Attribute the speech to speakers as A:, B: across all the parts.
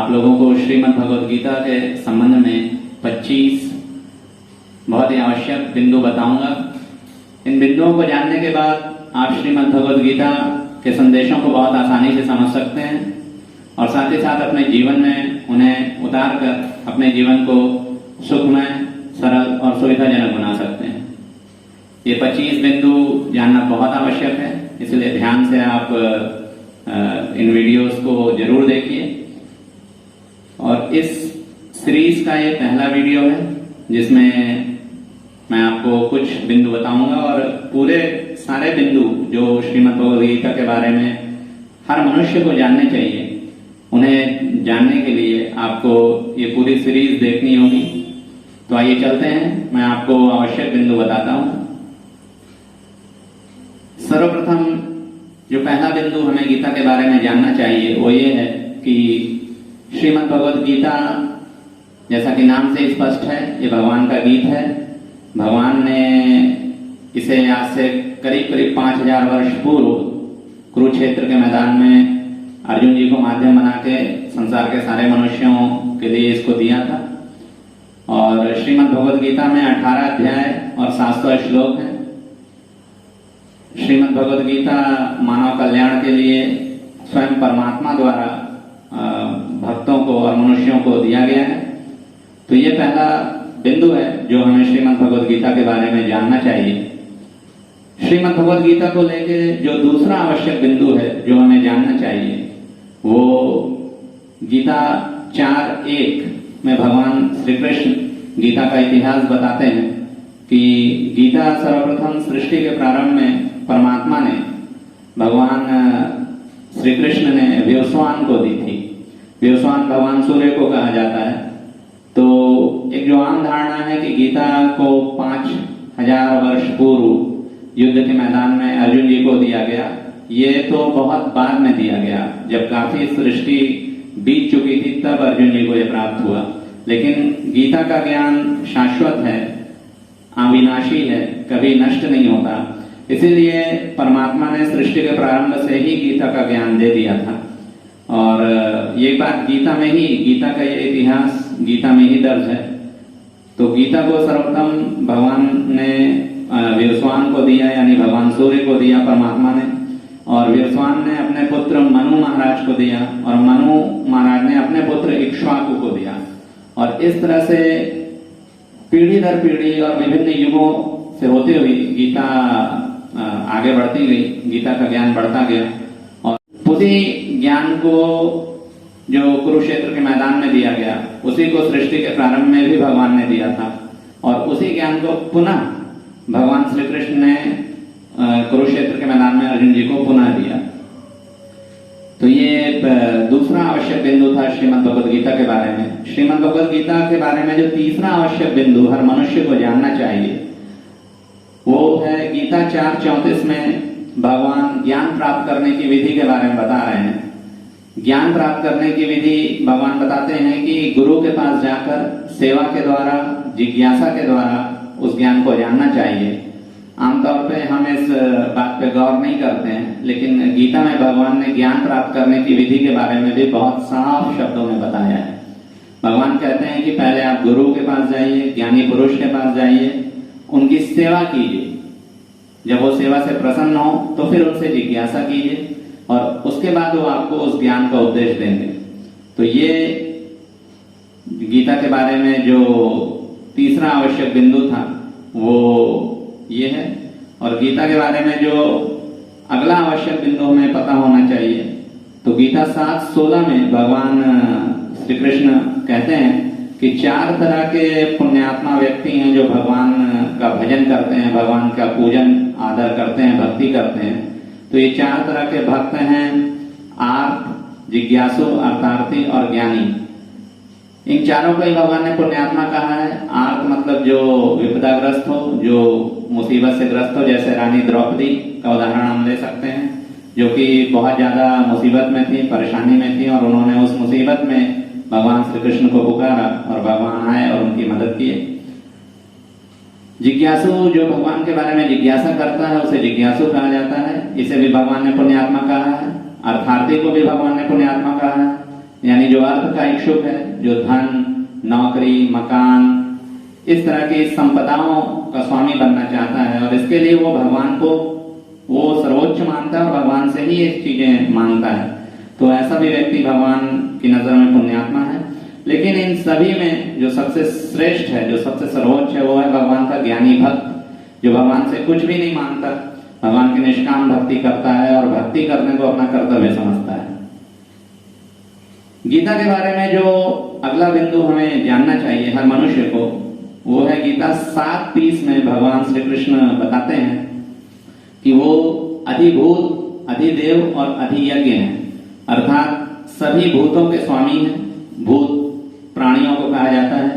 A: आप लोगों को श्रीमद् भगवद गीता के संबंध में 25 बहुत ही आवश्यक बिंदु बताऊंगा। इन बिंदुओं को जानने के बाद आप श्रीमद् भगवद गीता के संदेशों को बहुत आसानी से समझ सकते हैं और साथ ही साथ अपने जीवन में उन्हें उतार कर अपने जीवन को सुखमय, सरल और सुविधाजनक बना सकते हैं। ये 25 बिंदु जानना बहुत आवश्यक है, इसलिए ध्यान से आप इन वीडियोस को जरूर देखिए। और इस सीरीज का ये पहला वीडियो है जिसमें मैं आपको कुछ बिंदु बताऊंगा और पूरे सारे बिंदु जो श्रीमद् भगवद गीता के बारे में हर मनुष्य को जानने चाहिए, उन्हें जानने के लिए आपको ये पूरी सीरीज देखनी होगी। तो आइए चलते हैं, मैं आपको आवश्यक बिंदु बताता हूं। सर्वप्रथम जो पहला बिंदु हमें गीता के बारे में जानना चाहिए वो ये है कि श्रीमद् भगवद गीता, जैसा कि नाम से स्पष्ट है, ये भगवान का गीत है। भगवान ने इसे आज से करीब करीब 5000 वर्ष पूर्व कुरुक्षेत्र के मैदान में अर्जुन जी को माध्यम बना के संसार के सारे मनुष्यों के लिए इसको दिया था। और श्रीमद् भगवद गीता में 18 अध्याय और 700 श्लोक हैं। श्रीमद् भगवद गीता मानव कल्याण के लिए स्वयं परमात्मा द्वारा भक्तों को और मनुष्यों को दिया गया है। तो ये पहला बिंदु है जो हमें श्रीमद् भगवद गीता के बारे में जानना चाहिए। श्रीमद् भगवद गीता को लेके जो दूसरा आवश्यक बिंदु है जो हमें जानना चाहिए वो गीता 4:1 में भगवान श्री कृष्ण गीता का इतिहास बताते हैं कि गीता सर्वप्रथम सृष्टि के प्रारंभ में परमात्मा ने, भगवान श्री कृष्ण ने व्योस्वान को दी थी। व्योस्वान भगवान सूर्य को कहा जाता है। तो एक जो आम धारणा है कि गीता को 5000 वर्ष पूर्व युद्ध के मैदान में अर्जुन जी को दिया गया, ये तो बहुत बाद में दिया गया, जब काफी सृष्टि बीत चुकी थी तब अर्जुन जी को यह प्राप्त हुआ। लेकिन गीता का ज्ञान शाश्वत है, अविनाशी है, कभी नष्ट नहीं होता। इसीलिए परमात्मा ने सृष्टि के प्रारंभ से ही गीता का ज्ञान दे दिया था। और ये बात गीता में ही, गीता का ये इतिहास गीता में ही दर्ज है। तो गीता को सर्वप्रथम भगवान ने व्योस्वान को दिया, यानी भगवान सूर्य को दिया परमात्मा ने, और व्योस्वान ने अपने पुत्र मनु महाराज को दिया और मनु महाराज ने अपने पुत्र इक्ष्वाकु को दिया। और इस तरह से पीढ़ी दर पीढ़ी और विभिन्न युगों से होते हुए गीता आगे बढ़ती गई, गीता का ज्ञान बढ़ता गया। और उसी ज्ञान को जो कुरुक्षेत्र के मैदान में दिया गया, उसी को सृष्टि के प्रारंभ में भी भगवान ने दिया था और उसी ज्ञान को पुनः भगवान श्री कृष्ण ने कुरुक्षेत्र के मैदान में अर्जुन जी को पुनः दिया। तो ये दूसरा आवश्यक बिंदु था श्रीमद् भगवद गीता के बारे में। श्रीमद् भगवद गीता के बारे में जो तीसरा आवश्यक बिंदु हर मनुष्य को जानना चाहिए वो है गीता 4:34 में भगवान ज्ञान प्राप्त करने की विधि के बारे में बता रहे हैं। ज्ञान प्राप्त करने की विधि भगवान बताते हैं कि गुरु के पास जाकर सेवा के द्वारा, जिज्ञासा के द्वारा उस ज्ञान को जानना चाहिए। आमतौर पे हम इस बात पे गौर नहीं करते हैं, लेकिन गीता में भगवान ने ज्ञान प्राप्त करने की विधि के बारे में भी बहुत साफ शब्दों में बताया है। भगवान कहते हैं कि पहले आप गुरु के पास जाइए, ज्ञानी पुरुष के पास जाइए, उनकी सेवा कीजिए। जब वो सेवा से प्रसन्न हो तो फिर उनसे जिज्ञासा कीजिए और उसके बाद वो आपको उस ज्ञान का उपदेश देंगे। तो ये गीता के बारे में जो तीसरा आवश्यक बिंदु था वो ये है। और गीता के बारे में जो अगला आवश्यक बिंदु हमें पता होना चाहिए, तो गीता 7:16 में भगवान श्री कृष्ण कहते हैं कि 4 तरह के पुण्यात्मा व्यक्ति हैं जो भगवान का भजन करते हैं, भगवान का पूजन आदर करते हैं, भक्ति करते हैं। तो ये 4 तरह के भक्त हैं, आर्त, जिज्ञासु, अर्थार्थी और ज्ञानी। इन चारों को ही भगवान ने पुण्यात्मा कहा है। आर्त मतलब जो विपदाग्रस्त हो, जो मुसीबत से ग्रस्त हो, जैसे रानी द्रौपदी का उदाहरण हम ले सकते हैं, जो कि बहुत ज्यादा मुसीबत में थी, परेशानी में थी और उन्होंने उस मुसीबत में भगवान श्री कृष्ण को पुकारा और भगवान आए और उनकी मदद किए। जिज्ञासु जो भगवान के बारे में जिज्ञासा करता है उसे जिज्ञासु कहा जाता है, इसे भी भगवान ने पुण्यात्मा कहा है। अर्थार्थी को भी भगवान ने पुण्यात्मा कहा है। यानी जो अर्थ का इच्छुक है, जो धन, नौकरी, मकान, इस तरह की संपदाओं का स्वामी बनना चाहता है और इसके लिए वो भगवान को वो सर्वोच्च मानता है और भगवान से ही ये चीजें मांगता है, तो ऐसा भी व्यक्ति भगवान की नजर में पुण्यात्मा है। लेकिन इन सभी में जो सबसे श्रेष्ठ है, जो सबसे सर्वोच्च है, वो है भगवान का ज्ञानी भक्त, जो भगवान से कुछ भी नहीं मांगता, भगवान की निष्काम भक्ति करता है और भक्ति करने को अपना कर्तव्य समझता है। गीता के बारे में जो अगला बिंदु हमें जानना चाहिए हर मनुष्य को, वो है गीता 7:30 में भगवान श्री कृष्ण बताते हैं कि वो अधिभूत, अधिदेव और अधियज्ञ हैं, अर्थात सभी भूतों के स्वामी हैं। भूत प्राणियों को कहा जाता है,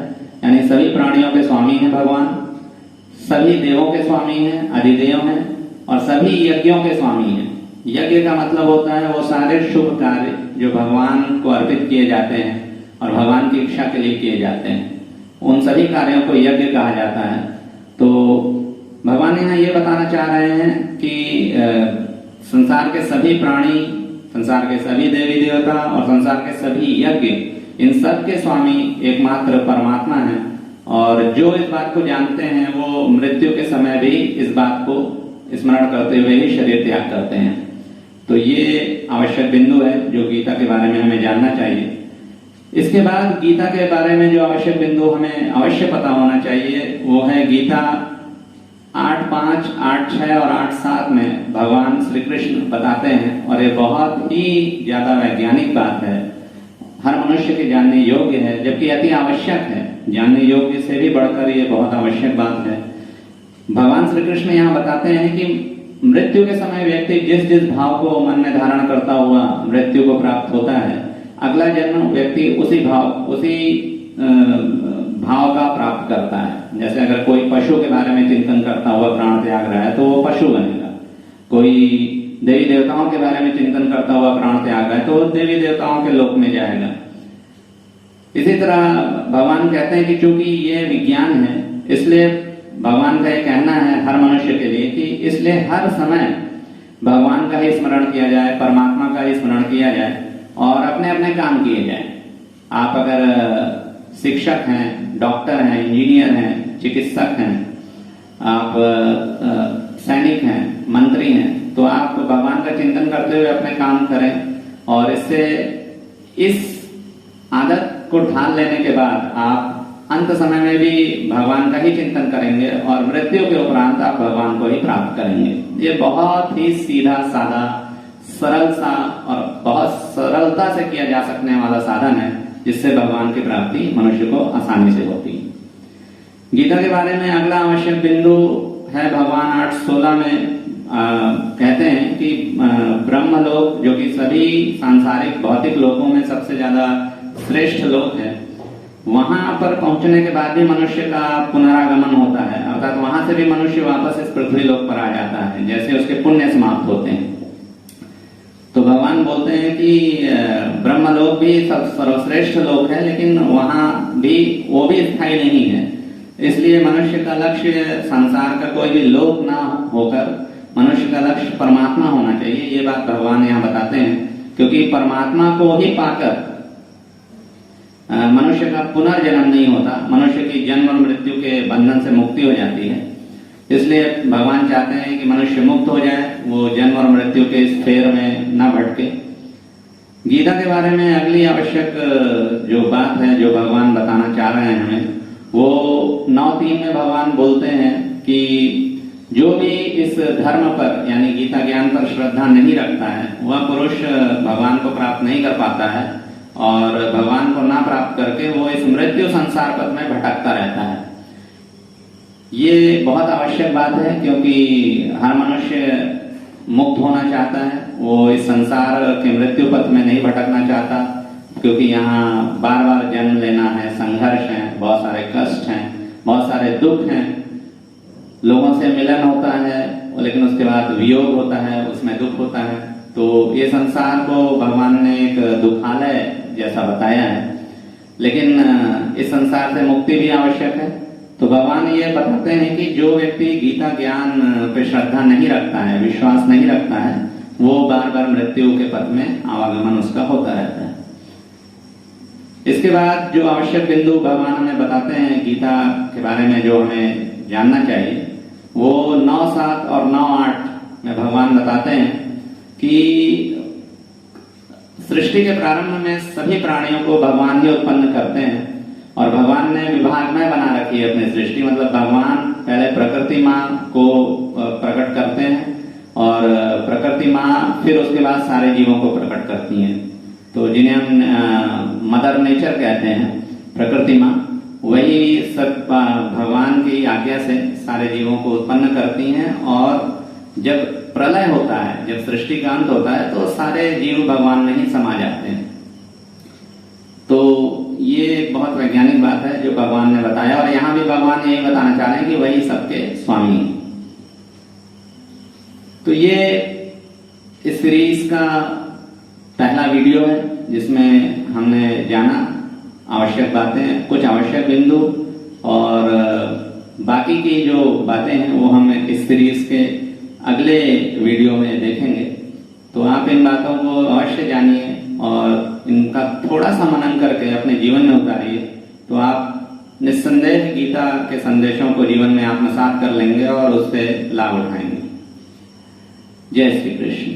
A: यानी सभी प्राणियों के स्वामी हैं भगवान, सभी देवों के स्वामी हैं, अधिदेव हैं, और सभी यज्ञों के स्वामी हैं। यज्ञ का मतलब होता है वो सारे शुभ कार्य जो भगवान को अर्पित किए जाते हैं और भगवान की इच्छा के लिए किए जाते हैं, उन सभी कार्यों को यज्ञ कहा जाता है। तो भगवान यहाँ ये बताना चाह रहे हैं कि संसार के सभी प्राणी, संसार के सभी देवी देवता और संसार के सभी यज्ञ, इन सब के स्वामी एकमात्र परमात्मा है, और जो इस बात को जानते हैं वो मृत्यु के समय भी इस बात को स्मरण करते हुए ही शरीर त्याग करते हैं। तो ये आवश्यक बिंदु है जो गीता के बारे में हमें जानना चाहिए। इसके बाद गीता के बारे में जो आवश्यक बिंदु हमें अवश्य पता होना चाहिए वो है गीता 8:5, 8:6 और 8:7 में भगवान श्री कृष्ण बताते हैं, और ये बहुत ही ज्यादा वैज्ञानिक बात है, हर मनुष्य के जानने योग्य है, जबकि अति आवश्यक है। जानने योग्य से भी बढ़कर ये बहुत आवश्यक बात है। भगवान श्री कृष्ण यहाँ बताते हैं कि मृत्यु के समय व्यक्ति जिस जिस भाव को मन में धारण करता हुआ मृत्यु को प्राप्त होता है, अगला जन्म व्यक्ति उसी भाव का प्राप्त करता है। जैसे अगर कोई पशु के बारे में चिंतन करता हुआ प्राण त्याग रहा है तो वो पशु बनेगा, कोई देवी देवताओं के बारे में चिंतन करता हुआ प्राण त्याग रहा है तो वो देवी देवताओं के लोक में जाएगा। इसी तरह भगवान कहते हैं कि चूंकि ये विज्ञान है, इसलिए भगवान का ये कहना है हर मनुष्य के लिए कि इसलिए हर समय भगवान का ही स्मरण किया जाए, परमात्मा का ही स्मरण किया जाए और अपने अपने काम किए जाए। आप अगर शिक्षक हैं, डॉक्टर हैं, इंजीनियर हैं, चिकित्सक हैं, आप सैनिक हैं, मंत्री हैं, तो आप भगवान का चिंतन करते हुए अपने काम करें, और इससे इस आदत को ढाल लेने के बाद आप अंत समय में भी भगवान का ही चिंतन करेंगे और मृत्यु के उपरांत आप भगवान को ही प्राप्त करेंगे। ये बहुत ही सीधा साधा, सरल सा और बहुत सरलता से किया जा सकने वाला साधन है, जिससे भगवान की प्राप्ति मनुष्य को आसानी से होती है। गीता के बारे में अगला आवश्यक बिंदु है भगवान 8:16 में कहते हैं कि ब्रह्मलोक, जो कि सभी सांसारिक भौतिक लोकों में सबसे ज्यादा श्रेष्ठ लोक है, वहां पर पहुंचने के बाद भी मनुष्य का पुनरागमन होता है, अर्थात वहां से भी मनुष्य वापस इस पृथ्वी लोक पर आ जाता है जैसे उसके पुण्य समाप्त होते हैं। तो भगवान बोलते हैं कि ब्रह्मलोक भी सर्वश्रेष्ठ लोक है, लेकिन वहां भी वो भी स्थायी नहीं है। इसलिए मनुष्य का लक्ष्य संसार का कोई भी लोक ना होकर मनुष्य का लक्ष्य परमात्मा होना चाहिए। ये बात भगवान यहाँ बताते हैं, क्योंकि परमात्मा को ही पाकर मनुष्य का पुनर्जन्म नहीं होता, मनुष्य की जन्म और मृत्यु के बंधन से मुक्ति हो जाती है। इसलिए भगवान चाहते हैं कि मनुष्य मुक्त हो जाए, वो जन्म और मृत्यु के इस फेर में न भटके। गीता के बारे में अगली आवश्यक जो बात है, जो भगवान बताना चाह रहे हैं हमें, वो 9:3 में भगवान बोलते हैं कि जो भी इस धर्म पर यानी गीता ज्ञान पर श्रद्धा नहीं रखता है, वह पुरुष भगवान को प्राप्त नहीं कर पाता है, और भगवान को ना प्राप्त करके वो इस मृत्यु संसार पथ में भटकता रहता है। ये बहुत आवश्यक बात है, क्योंकि हर मनुष्य मुक्त होना चाहता है, वो इस संसार के मृत्यु पथ में नहीं भटकना चाहता, क्योंकि यहाँ बार बार जन्म लेना है, संघर्ष है, बहुत सारे कष्ट हैं, बहुत सारे दुख हैं, लोगों से मिलन होता है लेकिन उसके बाद वियोग होता है, उसमें दुख होता है। तो ये संसार को भगवान ने एक दुखालय जैसा बताया है, लेकिन इस संसार से मुक्ति भी आवश्यक है। तो भगवान ये बताते हैं कि जो व्यक्ति गीता ज्ञान पे श्रद्धा नहीं रखता है, विश्वास नहीं रखता है, वो बार बार मृत्यु के पथ में आवागमन उसका होता रहता है। इसके बाद जो आवश्यक बिंदु भगवान हमें बताते हैं गीता के बारे में जो हमें जानना चाहिए, वो 9:7 और 9:8 में भगवान बताते हैं कि सृष्टि के प्रारंभ में सभी प्राणियों को भगवान ही उत्पन्न करते हैं और भगवान ने विभागमय बना रखी है अपनी सृष्टि। मतलब भगवान पहले प्रकृति माँ को प्रकट करते हैं और प्रकृति माँ फिर उसके बाद सारे जीवों को प्रकट करती हैं। तो जिन्हें हम मदर नेचर कहते हैं, प्रकृति माँ, वही सब भगवान की आज्ञा से सारे जीवों को उत्पन्न करती हैं और जब प्रलय होता है, जब सृष्टि का अंत होता है, तो सारे जीव भगवान में ही समा जाते हैं। तो ये बहुत वैज्ञानिक बात है जो भगवान ने बताया और यहाँ भी भगवान यही बताना चाह रहे हैं कि वही सबके स्वामी हैं। तो ये इस सीरीज का पहला वीडियो है जिसमें हमने जाना आवश्यक बातें, कुछ आवश्यक बिंदु, और बाकी की जो बातें हैं वो हम इस सीरीज के अगले वीडियो में देखेंगे। तो आप इन बातों को अवश्य जानिए और इनका थोड़ा सा मनन करके अपने जीवन में उतारिए, तो आप निस्संदेह गीता के संदेशों को जीवन में आत्मसात कर लेंगे और उससे लाभ उठाएंगे। जय श्री कृष्ण।